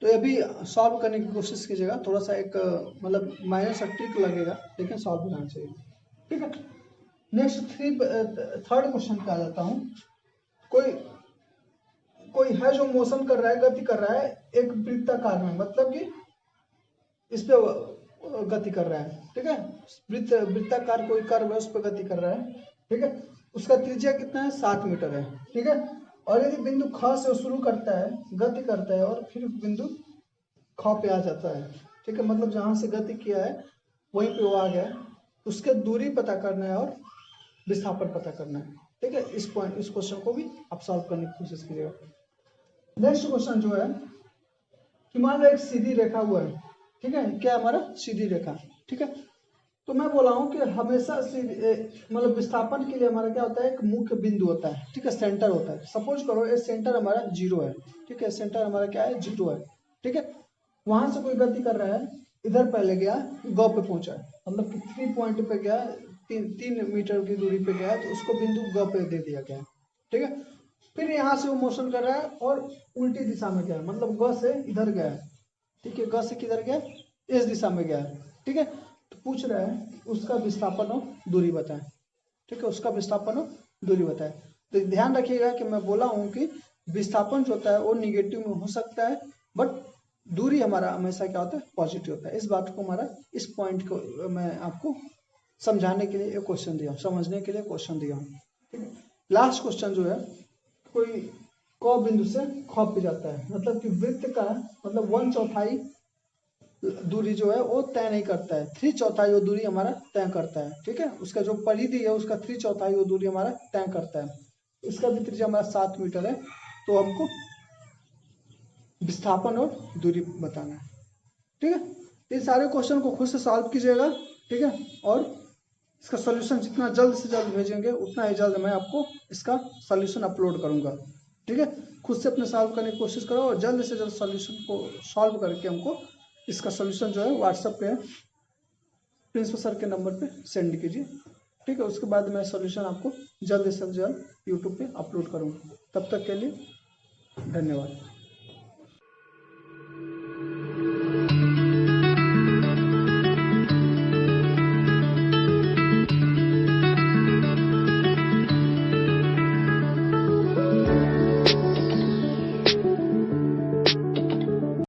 तो ये भी सॉल्व करने की कोशिश कीजिएगा, थोड़ा सा एक मतलब माइनर सा ट्रिक लगेगा, लेकिन सॉल्व होना चाहिए। ठीक है, नेक्स्ट थर्ड क्वेश्चन पे आ जाता हूँ। कोई है जो मोशन कर रहा है, गति कर रहा है एक वृत्ताकार में, मतलब कि इस पे गति कर रहा है। ठीक है, वृत्ताकार कोई कर्व है, उस पर गति कर रहा है। ठीक है, उसका त्रिज्या कितना है, 7 मीटर है। ठीक है, और यदि बिंदु ख से शुरू करता है, गति करता है और फिर बिंदु ख पे आ जाता है। ठीक है, मतलब जहां से गति किया है वहीं पे वो आ गया है, उसके दूरी पता करना है और विस्थापन पता करना है। ठीक है, इस क्वेश्चन को भी आप सॉल्व करने की कोशिश कीजिएगा। नेक्स्ट क्वेश्चन जो है कि मान लो एक सीधी रेखा हुआ है। ठीक है, क्या हमारा सीधी रेखा। ठीक है, तो मैं बोला हूँ कि हमेशा मतलब विस्थापन के लिए हमारा क्या होता है, एक मुख्य बिंदु होता है। ठीक है, सेंटर होता है। सपोज करो ये सेंटर हमारा 0 है। ठीक है, सेंटर हमारा क्या है, 0 है। ठीक है, वहां से कोई गति कर रहा है, इधर पहले गया, ग पे पहुंचा, मतलब कि 3 पॉइंट पे गया, 3 मीटर की दूरी पे गया, तो उसको बिंदु ग पे दे दिया गया। ठीक है, फिर यहाँ से वो मोशन कर रहा है और उल्टी दिशा में गया, मतलब ग से इधर गया है। ठीक है, ग से किधर गया, इस दिशा में गया है। ठीक है, तो पूछ रहा है उसका विस्थापन और दूरी बताएं। ठीक है, उसका विस्थापन और दूरी बताएं। तो ध्यान रखिएगा कि मैं बोला हूँ कि विस्थापन जो होता है वो निगेटिव में हो सकता है, बट दूरी हमारा हमेशा क्या होता है, पॉजिटिव होता है। इस बात को हमारा, इस पॉइंट को मैं आपको समझाने के लिए एक क्वेश्चन दिया हूँ, समझने के लिए क्वेश्चन दिया हूँ। ठीक है, लास्ट क्वेश्चन जो है, कोई क बिंदु से ख पे जाता है, मतलब कि वृत्त का मतलब 1/4 दूरी जो है वो तय नहीं करता है, 3/4 वो दूरी हमारा तय करता है। ठीक है, उसका जो परिधि है उसका 3/4 वो दूरी हमारा तय करता है। इसका भी त्रिज्या हमारा 7 मीटर है। तो हमको विस्थापन और दूरी बताना है। ठीक है, इन सारे क्वेश्चन को खुद से सॉल्व कीजिएगा। ठीक है, और इसका सॉल्यूशन जितना जल्द से जल्द भेजेंगे उतना ही जल्द मैं आपको इसका सॉल्यूशन अपलोड करूंगा। ठीक है, खुद से अपने सॉल्व करने की कोशिश करो और जल्द से जल्द सॉल्यूशन को सॉल्व करके हमको इसका सॉल्यूशन जो है व्हाट्सएप पे प्रिंसिपल सर के नंबर पे सेंड कीजिए। ठीक है, उसके बाद मैं सॉल्यूशन आपको जल्द से जल्द यूट्यूब पे अपलोड करूँगा। तब तक के लिए धन्यवाद।